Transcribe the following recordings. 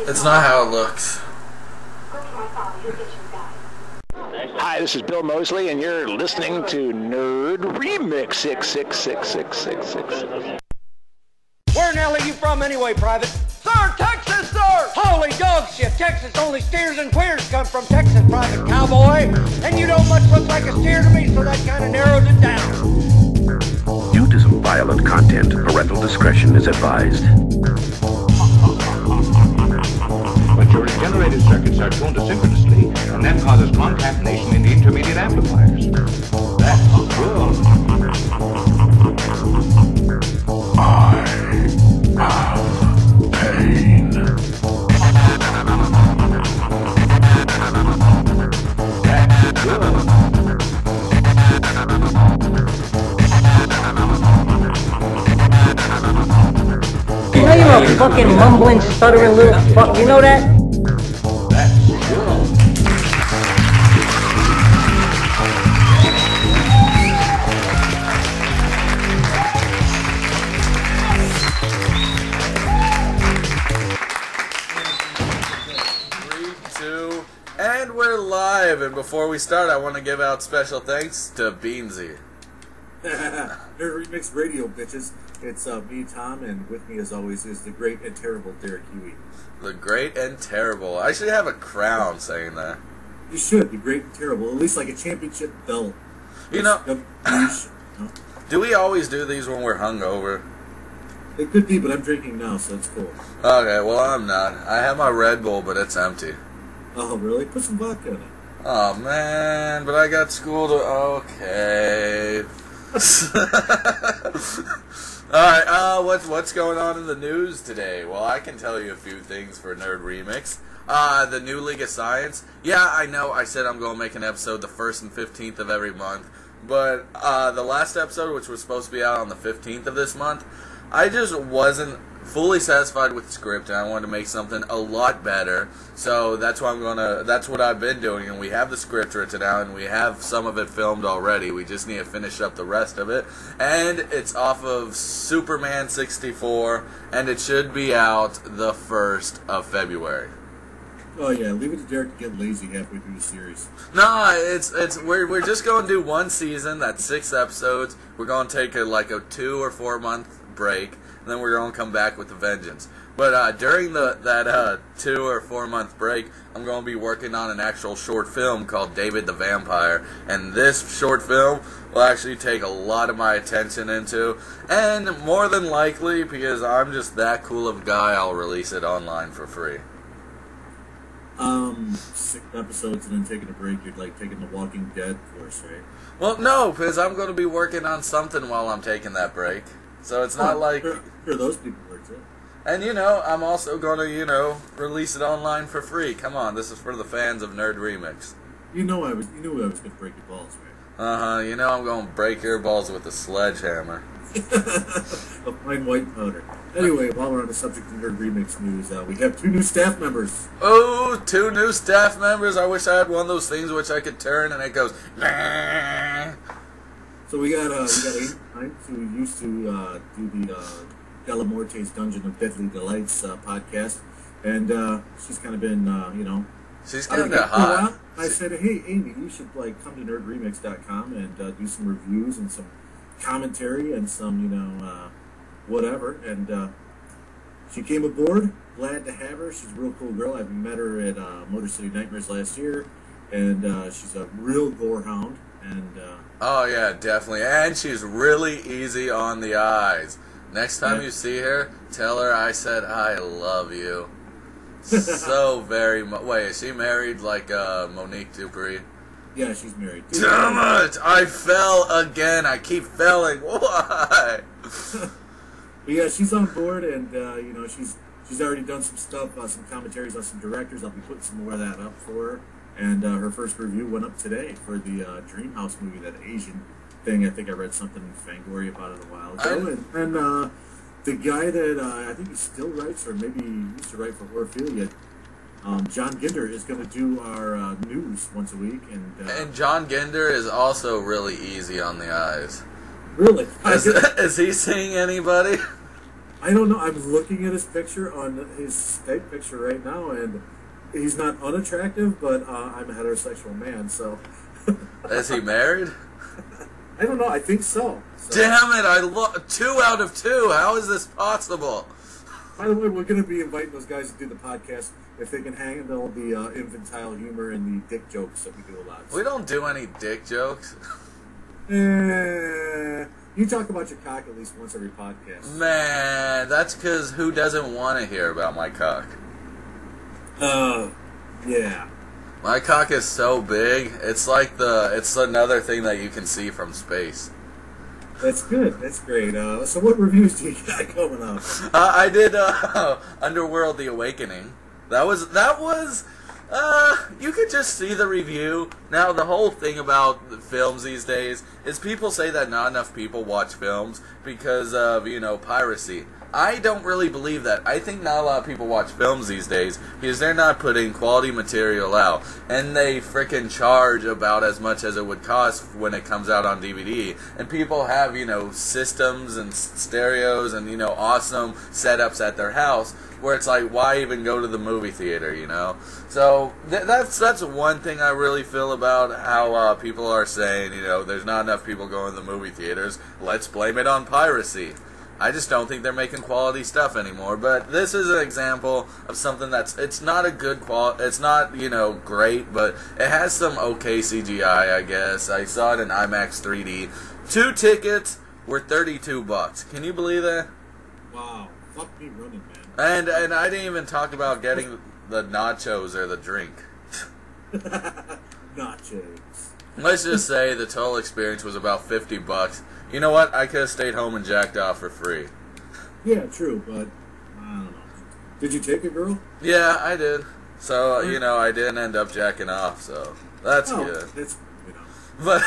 It's not how it looks. Hi, this is Bill Mosley, and you're listening to NerdRemix 6666666. Where in the hell are you from anyway, Private? Sir, Texas, sir! Holy dog shit! Texas, only steers and queers come from Texas, Private Cowboy. And you don't much look like a steer to me, so that kind of narrows it down. Due to some violent content, parental discretion is advised. But your regenerated circuits are tuned asynchronously, and that causes concatenation in the intermediate amplifiers. That's good. I have pain. That's good. You know you're a fucking mumbling, stuttering little fuck, you know that? That's good. 3, 2, and we're live. And before we start, I want to give out special thanks to Beansy. NerdRemix Radio, bitches. It's me, Tom, and with me, as always, is the great and terrible Derek Huey. The great and terrible. I should have a crown saying that. You should, the great and terrible. At least like a championship belt. You know, No? do we always do these when we're hungover? It could be, but I'm drinking now, so it's cool. Okay, well, I'm not. I have my Red Bull, but it's empty. Oh, really? Put some vodka in it. Oh, man, but I got school to... Okay. Alright, what's going on in the news today? Well, I can tell you a few things for Nerd Remix. The new League of Science. Yeah, I know I said I'm going to make an episode the 1st and 15th of every month, but the last episode, which was supposed to be out on the 15th of this month, I just wasn't fully satisfied with the script, and I wanted to make something a lot better. So that's what I've been doing, and we have the script written out, and we have some of it filmed already. We just need to finish up the rest of it. And it's off of Superman 64, and it should be out the 1st of February. Oh, yeah, leave it to Derek to get lazy halfway through the series. No, we're just going to do one season. That's 6 episodes. We're going to take a 2 or 4 month break, and then we're going to come back with a vengeance. But during that 2 or 4 month break, I'm going to be working on an actual short film called David the Vampire, and this short film will actually take a lot of my attention into, and more than likely, because I'm just that cool of a guy, I'll release it online for free. 6 episodes and then taking a break, you're like taking the Walking Dead course, right? Well, no, because I'm going to be working on something while I'm taking that break. So it's not like... Sure, those people work too. And, I'm also going to, release it online for free. Come on, this is for the fans of Nerd Remix. You knew I was going to break your balls, right? Uh-huh, I'm going to break your balls with a sledgehammer. A fine white powder. Anyway, while we're on the subject of Nerd Remix news, we have 2 new staff members. Oh, 2 new staff members. I wish I had one of those things which I could turn and it goes... Nah. So we got Amy Hines, who used to do the Delamorte's Dungeon of Deadly Delights podcast, and she's kind of been, She's kind of hot. I said, hey, Amy, you should come to nerdremix.com and do some reviews and some commentary and some, whatever. And she came aboard. Glad to have her. She's a real cool girl. I met her at Motor City Nightmares last year, and she's a real gorehound. And oh yeah, definitely. And she's really easy on the eyes. Next time you see her, tell her I said I love you. So very much. Wait, is she married like Monique Dupree? Yeah, she's married. Damn it! I fell again. I keep failing. Why? But yeah, she's on board, and she's already done some stuff, some commentaries on some directors. I'll be putting some more of that up for her. And her first review went up today for the Dreamhouse movie, that Asian thing. I think I read something in Fangoria about it a while ago. And the guy that I think he still writes, or maybe he used to write for Horrorphilia, John Ginder, is going to do our news once a week. And John Ginder is also really easy on the eyes. Really? Is he seeing anybody? I don't know. I'm looking at his picture on his Skype picture right now, and he's not unattractive, but I'm a heterosexual man, so. Is he married? I don't know. I think so. Damn it! 2 out of 2. How is this possible? By the way, we're going to be inviting those guys to do the podcast if they can handle the infantile humor and the dick jokes that we do a lot. We don't do any dick jokes. You talk about your cock at least once every podcast. Man, that's because who doesn't want to hear about my cock? Yeah. My cock is so big. It's like it's another thing that you can see from space. That's good. That's great. So what reviews do you got coming up? I did Underworld: The Awakening. That was you could just see the review. Now the whole thing about the films these days is people say that not enough people watch films because of, piracy. I don't really believe that. I think not a lot of people watch films these days because they're not putting quality material out. And they frickin' charge about as much as it would cost when it comes out on DVD. And people have, systems and stereos and, awesome setups at their house where it's like, why even go to the movie theater, So that's one thing I really feel about how people are saying, there's not enough people going to the movie theaters. Let's blame it on piracy. I just don't think they're making quality stuff anymore. But this is an example of something it's not a good quality. It's not, great, but it has some okay CGI, I guess. I saw it in IMAX 3D. 2 tickets were $32. Can you believe that? Wow. Fuck me running, man. And I didn't even talk about getting the nachos or the drink. Nachos. Let's just say the total experience was about $50. You know what? I could have stayed home and jacked off for free. Yeah, true, but I don't know. Did you take it, girl? Yeah, I did. So, I didn't end up jacking off, so that's good. That's, But,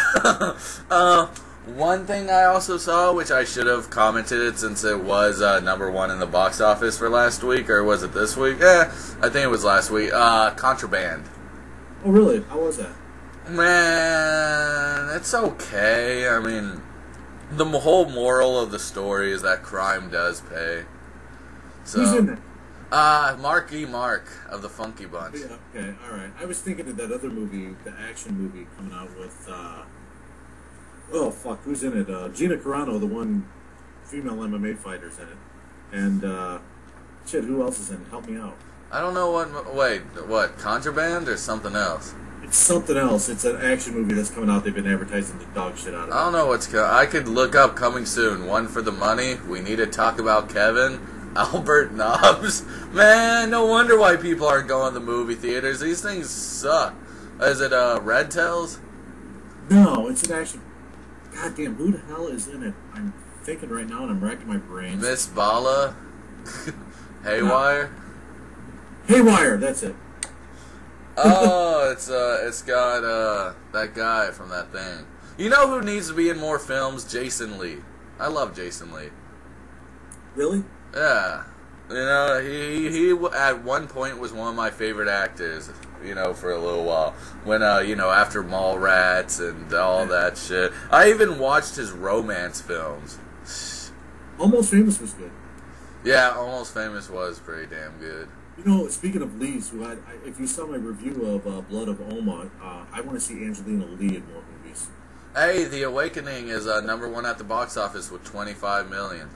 one thing I also saw, which I should have commented since it was number 1 in the box office for last week, or was it this week? I think it was last week. Contraband. Oh, really? How was that? Man, it's okay. I mean, the whole moral of the story is that crime does pay. So, who's in there? Marky Mark of the Funky Bunch. Yeah, okay, alright. I was thinking of that other movie, the action movie coming out with, who's in it? Gina Carano, the one female MMA fighter's in it. And, who else is in it? Help me out. I don't know what, Contraband or something else? It's something else. It's an action movie that's coming out. They've been advertising the dog shit out of it. I don't know what's I could look up coming soon. One for the money. We need to talk about Kevin. Albert Nobbs. Man, no wonder why people aren't going to the movie theaters. These things suck. Is it Red Tails? No, it's an action. Goddamn, who the hell is in it? I'm thinking right now and I'm racking my brains. Miss Bala? Haywire? Haywire, that's it. Oh, it's got that guy from that thing. You know who needs to be in more films? Jason Lee. I love Jason Lee. Really? Yeah. He at one point was one of my favorite actors, for a little while. When, after Mallrats and all that shit. I even watched his romance films. Almost Famous was good. Yeah, Almost Famous was pretty damn good. Speaking of leads, if you saw my review of Blood of Oma, I want to see Angelina Lee in more movies. Hey, The Awakening is number 1 at the box office with $25 million.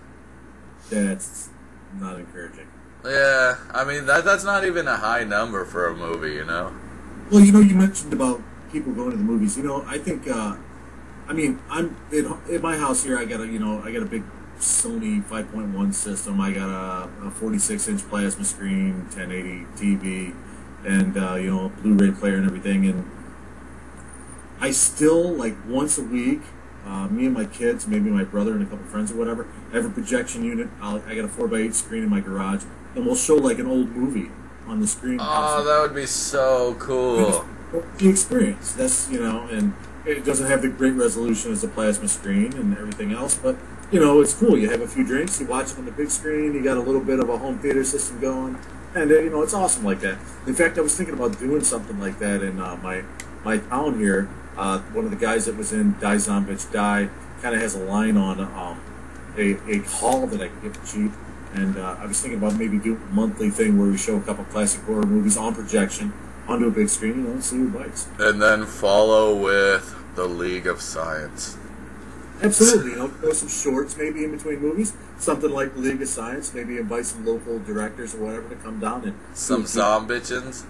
That's not encouraging. Yeah, I mean, that's not even a high number for a movie, Well, you mentioned about people going to the movies. I think, I'm in my house here. I got a big Sony 5.1 system. I got a 46-inch plasma screen, 1080 TV, and a Blu-ray player and everything. And I still, once a week, me and my kids, maybe my brother and a couple friends or whatever, I have a projection unit. I got a 4x8 screen in my garage, and we'll show an old movie on the screen. Oh, that would be so cool. The experience. That's and it doesn't have the great resolution as the plasma screen and everything else, but it's cool. You have a few drinks, you watch it on the big screen, you got a little bit of a home theater system going, and it's awesome like that. In fact, I was thinking about doing something like that in my town here. One of the guys that was in Die Zombitch Die kind of has a line on a hall that I can get cheap, And I was thinking about maybe doing a monthly thing where we show a couple classic horror movies on projection onto a big screen, you know, and see who bites. And then follow with the League of Science. Absolutely, you know, throw some shorts maybe in between movies, something like the League of Science, maybe invite some local directors or whatever to come down and some zombitchins.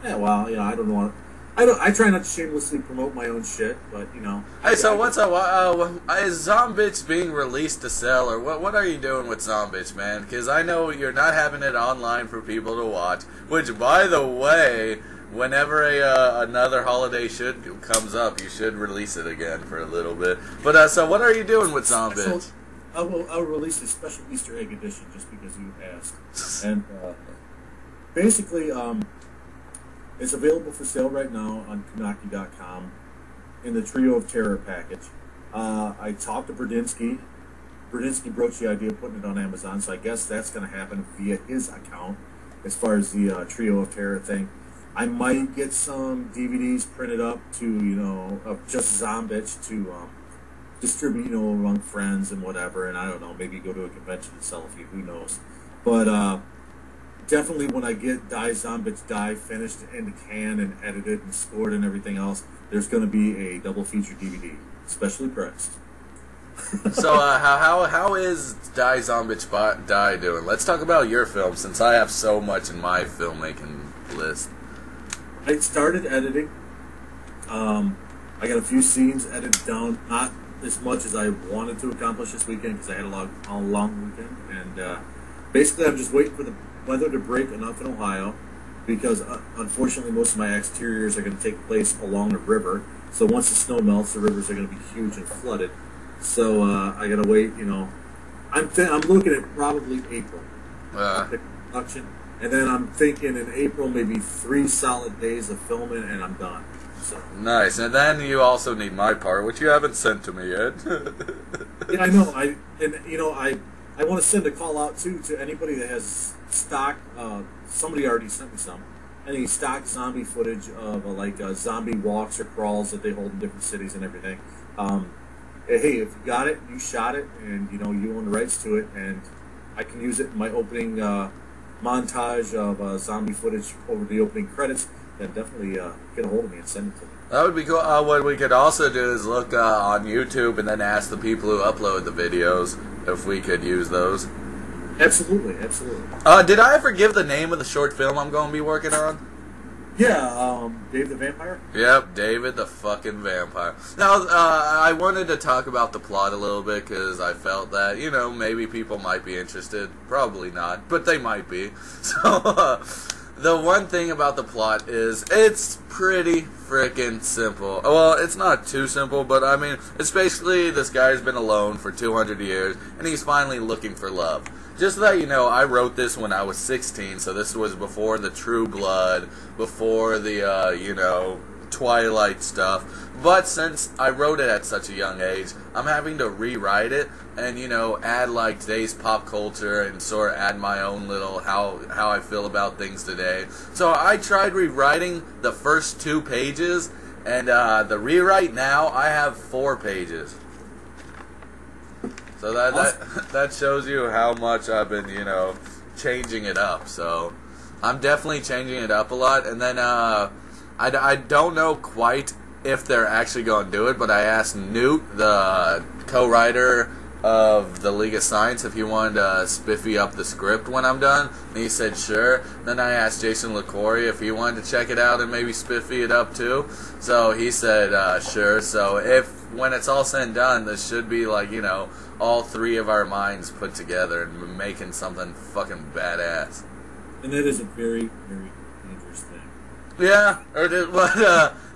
Yeah, well, you know, I don't know. I try not to shamelessly promote my own shit, but you know. Hey, so what's up? Is Zombitch being released to sell, or what are you doing with Zombitch, man? Because I know you're not having it online for people to watch. Which, by the way, whenever another holiday comes up, you should release it again for a little bit. But so what are you doing with Zombitch? I'll release a special Easter egg edition just because you asked, and basically, it's available for sale right now on Kunaki.com in the Trio of Terror package. I talked to Berdinsky. Berdinsky broached the idea of putting it on Amazon, so I guess that's going to happen via his account as far as the Trio of Terror thing. I might get some DVDs printed up to, you know, of just Zombitch to distribute, you know, among friends and whatever, and I don't know, maybe go to a convention and sell a few, who knows. But definitely when I get Die Zombitch Die finished in the can and edited and scored and everything else, there's going to be a double feature DVD, specially pressed. So how is Die Zombitch Die doing? Let's talk about your film, since I have so much in my filmmaking list. I started editing. I got a few scenes edited down, not as much as I wanted to accomplish this weekend because I had a long weekend, and basically I'm just waiting for the weather to break enough in Ohio, because unfortunately most of my exteriors are going to take place along the river. So once the snow melts, the rivers are going to be huge and flooded. So I got to wait. You know, I'm looking at probably April production, and then I'm thinking in April maybe 3 solid days of filming, and I'm done. So nice. And then you also need my part, which you haven't sent to me yet. Yeah, I know. I want to send a call out too to anybody that has stock. Somebody already sent me some. Any stock zombie footage of zombie walks or crawls that they hold in different cities and everything. Hey, if you got it, you shot it, and you know you own the rights to it, and I can use it in my opening montage of zombie footage over the opening credits. Then definitely get a hold of me and send it to me. That would be cool. What we could also do is look on YouTube and then ask the people who upload the videos if we could use those. Absolutely, absolutely. Did I ever give the name of the short film I'm going to be working on? Yeah, Dave the Vampire? Yep, David the fucking Vampire. Now, I wanted to talk about the plot a little bit because I felt that, you know, maybe people might be interested. Probably not, but they might be. So, the one thing about the plot is it's pretty freaking simple. Well, it's not too simple, but I mean, it's basically this guy's been alone for 200 years, and he's finally looking for love. Just so that you know, I wrote this when I was 16, so this was before the True Blood, before the, you know, Twilight stuff. But since I wrote it at such a young age, I'm having to rewrite it and, you know, add, like, today's pop culture and sort of add my own little how I feel about things today. So I tried rewriting the first 2 pages, and the rewrite now, I have 4 pages. So that shows you how much I've been, you know, changing it up. So I'm definitely changing it up a lot. And then I don't know quite if they're actually going to do it, but I asked Newt, the co-writer of the League of Science, if he wanted to spiffy up the script when I'm done, and he said sure. Then I asked Jason LaCory if he wanted to check it out and maybe spiffy it up too, so he said sure. So when it's all said and done, this should be like, you know, all 3 of our minds put together and making something fucking badass. And that is a very, very dangerous thing. Yeah, but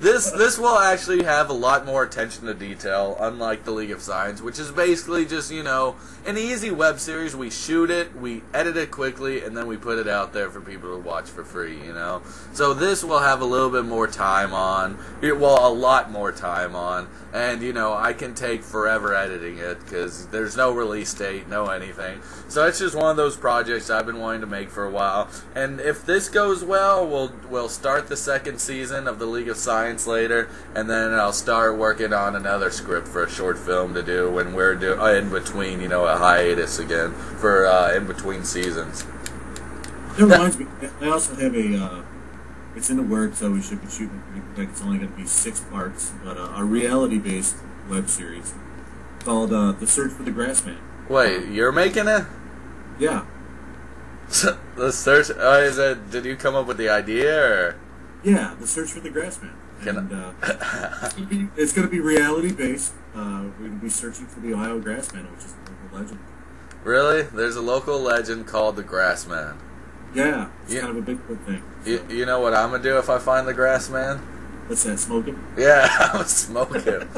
this will actually have a lot more attention to detail, unlike the League of Science, which is basically just, you know, an easy web series. We shoot it, we edit it quickly, and then we put it out there for people to watch for free, you know. So this will have a little bit more time on, well, a lot more time on, and, you know, I can take forever editing it, because there's no release date, no anything. So it's just one of those projects I've been wanting to make for a while, and if this goes well, we'll start the 2nd season of the League of Science Science later, and then I'll start working on another script for a short film to do when we're in between, a hiatus again for in between seasons. That reminds me, I also have it's in the works, so we should be shooting. It's only going to be 6 parts, but a reality-based web series called The Search for the Grassman. Wait, you're making it? Yeah. The search. Did you come up with the idea, or? Yeah, The Search for the Grassman. It's going to be reality based. We're going to be searching for the Ohio Grassman, which is a local legend. Really? There's a local legend called the Grassman. Yeah, it's kind of a Bigfoot thing. So. You know what I'm gonna do if I find the Grassman? What's that? Smoke him? Yeah, I'm gonna smoke him.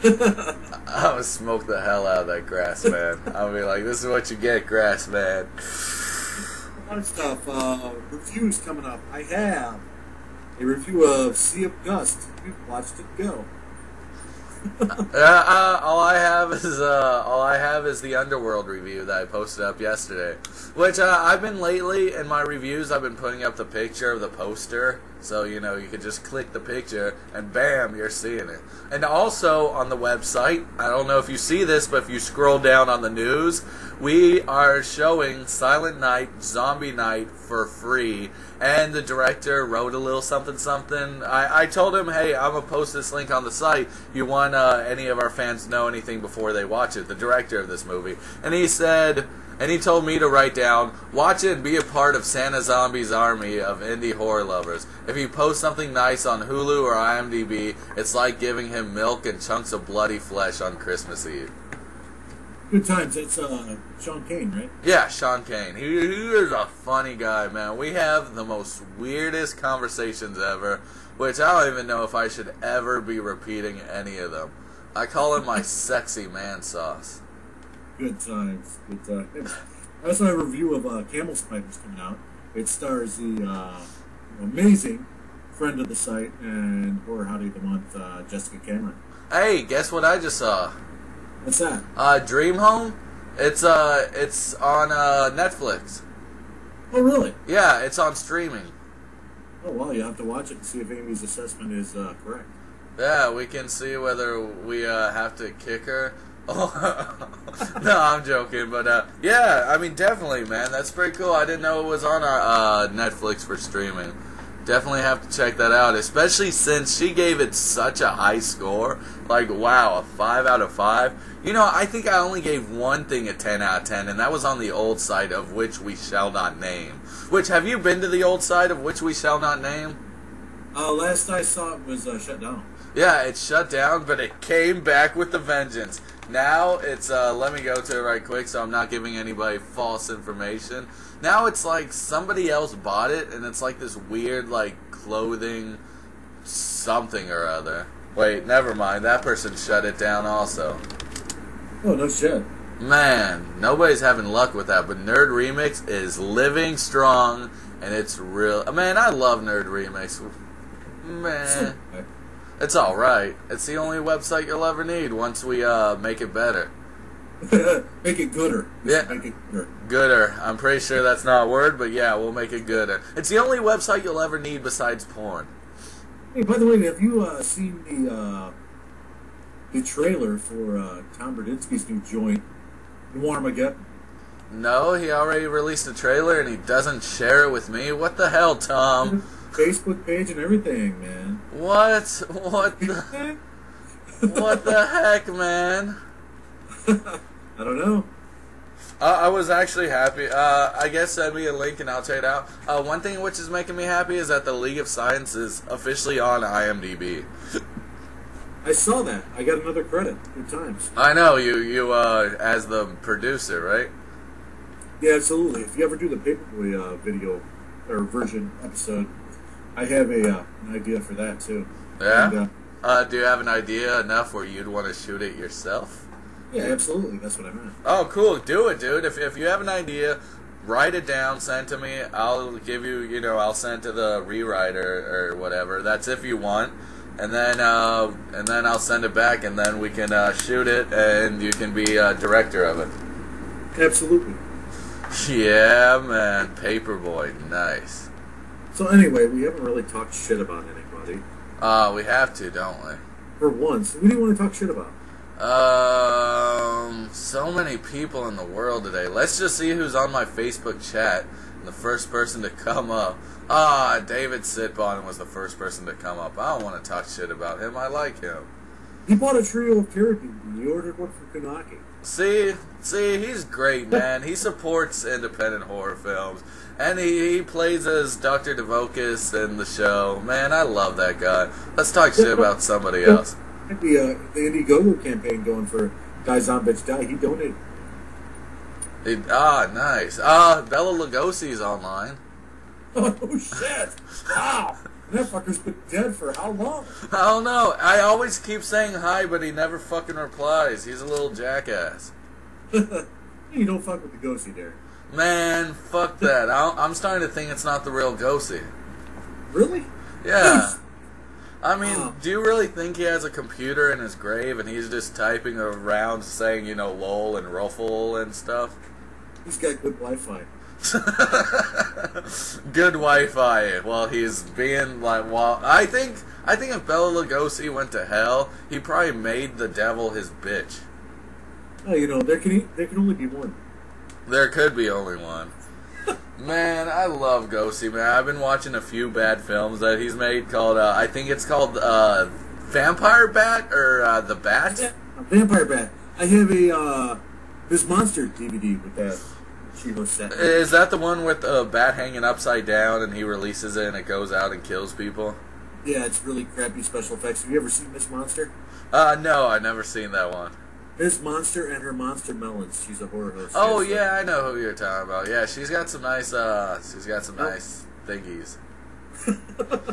I'm gonna smoke the hell out of that Grassman. I'll be like, "This is what you get, Grassman." A lot of stuff. Reviews coming up. I have a review of Sea of Dust. You've watched it go. All I have is the Underworld review that I posted up yesterday. Which I've been lately in my reviews. I've been putting up the picture of the poster, so you could just click the picture and bam, you're seeing it. And also on the website, I don't know if you see this, but if you scroll down on the news, we are showing Silent Night, Zombie Night for free. And the director wrote a little something. I told him, hey, I'm going to post this link on the site. You want any of our fans to know anything before they watch it? The director of this movie. And he said, and he told me to write down, watch it and be a part of Santa Zombie's army of indie horror lovers. If you post something nice on Hulu or IMDb, it's like giving him milk and chunks of bloody flesh on Christmas Eve. Good times. It's Sean Kane, right? Yeah, Sean Kane. He is a funny guy, man. We have the most weirdest conversations ever, which I don't even know if I should ever be repeating any of them. I call him my sexy man sauce. Good times. Good times. I also have a review of Camel Spiders coming out. It stars the amazing friend of the site and Horror Howdy of the Month, Jessica Cameron. Hey, guess what I just saw? What's that? Dream Home. It's on Netflix. Oh, really? Yeah, it's on streaming. Oh, well, you have to watch it and see if Amy's assessment is correct. Yeah, we can see whether we have to kick her. No, I'm joking, but yeah, I mean, definitely, man. That's pretty cool. I didn't know it was on our Netflix for streaming. Definitely have to check that out, especially since she gave it such a high score. Like, wow, a 5 out of 5. I think I only gave one thing a 10 out of 10, and that was on the old site of Which We Shall Not Name. Which, have you been to the old site of Which We Shall Not Name? Last I saw it was shut down. Yeah, it's shut down, but it came back with a vengeance. Now it's, let me go to it right quick so I'm not giving anybody false information. Now it's like somebody else bought it, and it's like this weird, like, clothing something or other. Wait, never mind. That person shut it down also. Oh, no shit. Man, nobody's having luck with that, but NerdRemix is living strong, and it's real. Man, I love NerdRemix. Man, it's alright. It's the only website you'll ever need once we make it better. Make it gooder. Yeah. Make it gooder. Gooder. I'm pretty sure that's not a word, but yeah, we'll make it gooder. It's the only website you'll ever need besides porn. Hey, by the way, have you seen the trailer for Tom Berdinsky's new joint, Armageddon? No, he already released a trailer and he doesn't share it with me. What the hell, Tom? Facebook page and everything, man. What? What the? What the heck, man? I don't know. I was actually happy. I guess send me a link and I'll check it out. One thing which is making me happy is that the League of Science is officially on IMDb. I saw that. I got another credit. Good times. I know, you as the producer, right? Yeah, absolutely. If you ever do the Paperboy video or version episode, I have an idea for that too. Yeah? And, do you have an idea enough where you'd want to shoot it yourself? Yeah, absolutely. That's what I meant. Oh, cool. Do it, dude. If you have an idea, write it down, send to me. I'll give you, I'll send to the rewriter or whatever. That's if you want. And then I'll send it back, and then we can shoot it, and you can be director of it. Absolutely. Yeah, man. Paperboy. Nice. So anyway, we haven't really talked shit about anybody. We have to, don't we? For once. Who do you want to talk shit about? So many people in the world today. Let's just see who's on my Facebook chat. And the first person to come up. David Sitbon was the first person to come up. I don't want to talk shit about him. I like him. He bought a trio of carabiner. He ordered one from Kanaki. See, he's great, man. He supports independent horror films. And he plays as Dr. DeVocus in the show. Man, I love that guy. Let's talk shit about somebody else. The Indiegogo campaign going for Die Zombie Die. He donated. Nice. Bela Lugosi's online. Oh, shit. Wow. That fucker's been dead for how long? I don't know. I always keep saying hi, but he never fucking replies. He's a little jackass. You don't fuck with the Ghosty there. Man, fuck that. I'm starting to think it's not the real Ghosty. Really? Yeah. I mean, do you really think he has a computer in his grave and he's just typing around saying, lol and ruffle and stuff? He's got good Wi-Fi. Good Wi-Fi. Well, he's being like, I think if Bela Lugosi went to hell, he probably made the devil his bitch. Oh, there can only be one. There could be only one. Man, I love Ghosty, man. I've been watching a few bad films that he's made called, I think it's called Vampire Bat or The Bat. Yeah, Vampire Bat. I have this Monster DVD with that. Set. Is that the one with a bat hanging upside down and he releases it and it goes out and kills people? Yeah, it's really crappy special effects. Have you ever seen Miss Monster? No, I've never seen that one. Miss Monster and her Monster Melons. She's a horror host. Oh yeah, I know who you're talking about. Yeah, she's got some nice nice thingies.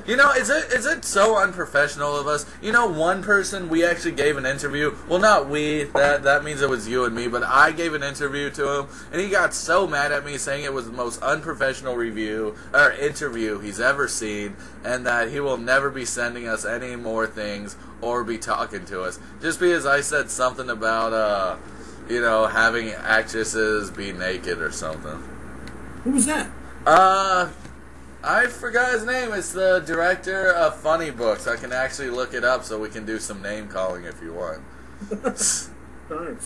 Is it so unprofessional of us? One person we actually gave an interview. Well, not we. That means it was you and me. But I gave an interview to him, and he got so mad at me, saying it was the most unprofessional interview he's ever seen, and that he will never be sending us any more things or be talking to us just because I said something about having actresses be naked or something. Who was that? I forgot his name. It's the director of Funny Books. I can actually look it up so we can do some name calling if you want. Nice.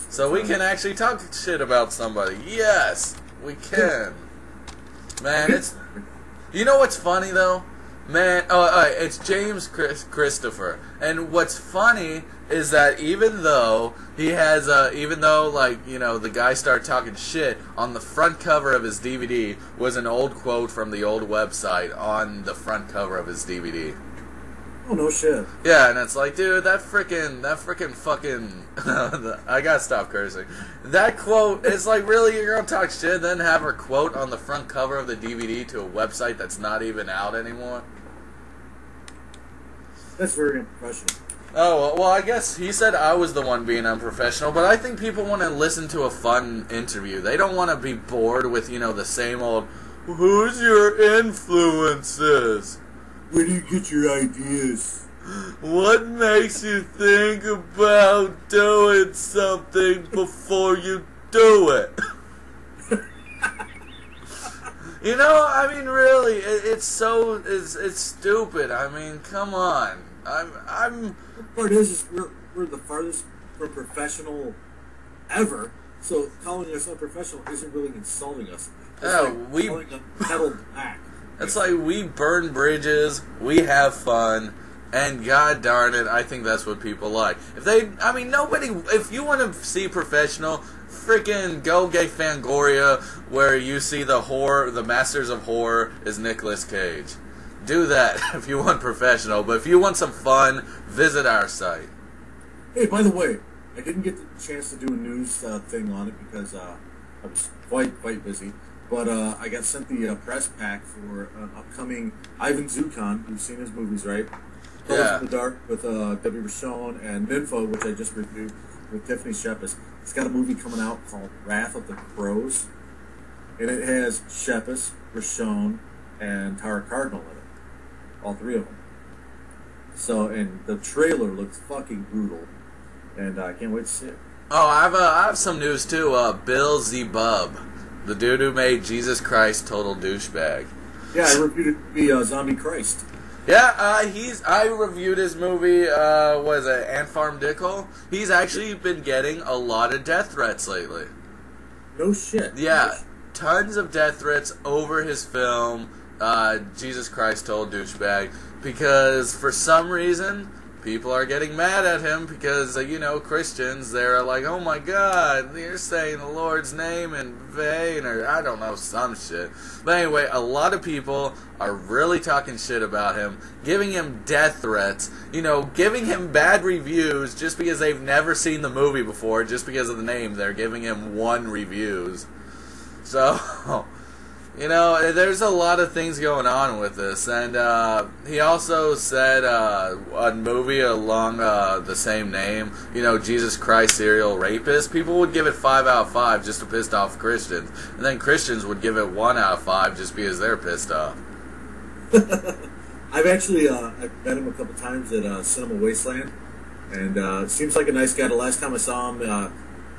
So we can actually talk shit about somebody. Yes, we can. Man, it's... You know what's funny, though? Man, it's James Christopher. And what's funny is that even though he has, the guy started talking shit, on the front cover of his DVD was an old quote from the old website on the front cover of his DVD. Oh, no shit. Yeah, and it's like, dude, that freaking fucking... I gotta stop cursing. That quote, it's like, really, you're gonna talk shit, then have her quote on the front cover of the DVD to a website that's not even out anymore? That's very unprofessional. Oh, well, I guess he said I was the one being unprofessional, but I think people want to listen to a fun interview. They don't want to be bored with, the same old, who's your influences? Where do you get your ideas? What makes you think about doing something before you do it? Really, it's stupid. I mean, come on. The part is we're the farthest from professional ever, so calling us unprofessional isn't really insulting us. It's calling a pedal back. It's like we burn bridges, we have fun, and god darn it, I think that's what people like. If you want to see professional, freaking go gay Fangoria, where you see the Masters of Horror is Nicolas Cage. Do that if you want professional, but if you want some fun, visit our site. Hey, by the way, I didn't get the chance to do a news thing on it because I was quite busy. But I got sent the press pack for upcoming Ivan Zukan. You've seen his movies, right? Yeah. in the Dark with Debbie Rochon and Nympho, which I just reviewed with Tiffany Shepis. It's got a movie coming out called Wrath of the Crows. And it has Shepis, Rochon, and Tara Cardinal in it. All three of them. So, and the trailer looks fucking brutal. And I can't wait to see it. Oh, I have some news too. Bill Zebub, the dude who made Jesus Christ Total Douchebag. Yeah, I reviewed it to be Zombie Christ. Yeah, I reviewed his movie, was it Ant Farm Dickel? He's actually been getting a lot of death threats lately. No shit. Yeah, tons of death threats over his film, Jesus Christ Told Douchebag, because for some reason, people are getting mad at him because, Christians, they're like, oh my God, you're saying the Lord's name in vain, or I don't know, some shit. But anyway, a lot of people are really talking shit about him, giving him death threats, giving him bad reviews just because they've never seen the movie before, just because of the name, they're giving him 1 reviews. So... there's a lot of things going on with this, and he also said a movie along the same name, Jesus Christ Serial Rapist, people would give it 5 out of 5 just to piss off Christians, and then Christians would give it 1 out of 5 just because they're pissed off. I've actually I've met him a couple times at Cinema Wasteland, and seems like a nice guy. The last time I saw him,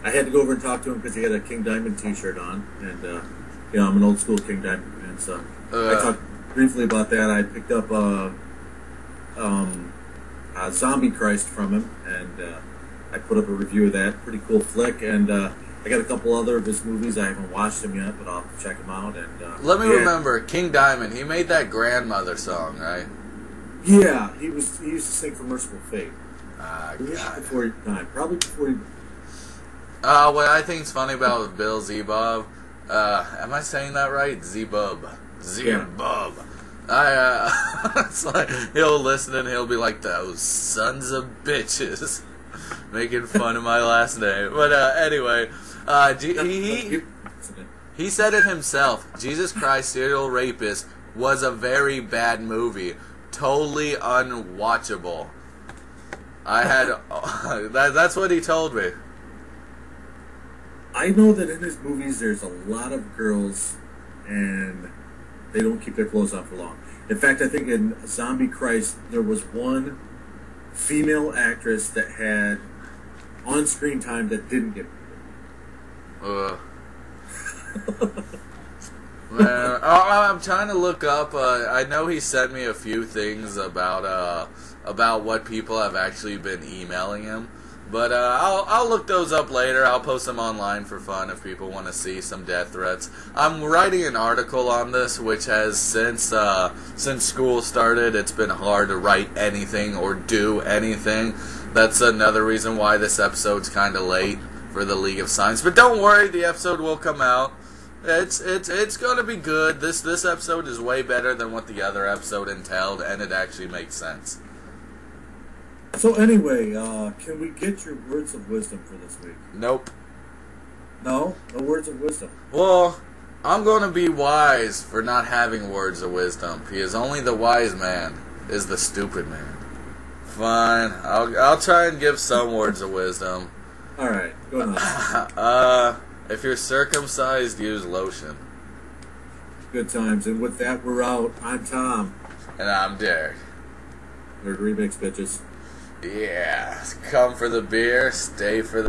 I had to go over and talk to him because he had a King Diamond t-shirt on, and... I'm an old school King Diamond fan, so I talked briefly about that. I picked up Zombie Christ from him, and I put up a review of that. Pretty cool flick, and I got a couple other of his movies. I haven't watched them yet, but I'll check them out. And let me remember, King Diamond. He made that Grandmother song, right? Yeah, he used to sing for Merciful Fate. God. Before he died, probably before he. What I think is funny about Bill Zebub. Am I saying that right? Zebub. Zebub. Yeah. It's like, he'll listen and he'll be like, those sons of bitches. Making fun of my last name. But anyway, he said it himself. Jesus Christ Serial Rapist was a very bad movie. Totally unwatchable. That's what he told me. I know that in his movies there's a lot of girls, and they don't keep their clothes on for long. In fact, I think in Zombie Christ there was one female actress that had on-screen time that didn't get Man, I'm trying to look up. I know he sent me a few things about what people have actually been emailing him. But I'll look those up later. I'll post them online for fun if people want to see some death threats. I'm writing an article on this, which has since school started, it's been hard to write anything or do anything. That's another reason why this episode's kind of late for the League of Science. But don't worry, the episode will come out. It's going to be good. This episode is way better than what the other episode entailed, and it actually makes sense. So anyway, can we get your words of wisdom for this week? Nope. No words of wisdom. Well, I'm going to be wise for not having words of wisdom, because only the wise man is the stupid man. Fine, I'll try and give some words of wisdom. All right, go ahead. If you're circumcised, use lotion. Good times, and with that, we're out. I'm Tom. And I'm Derek. NerdRemix, bitches. Yeah, come for the beer, stay for the...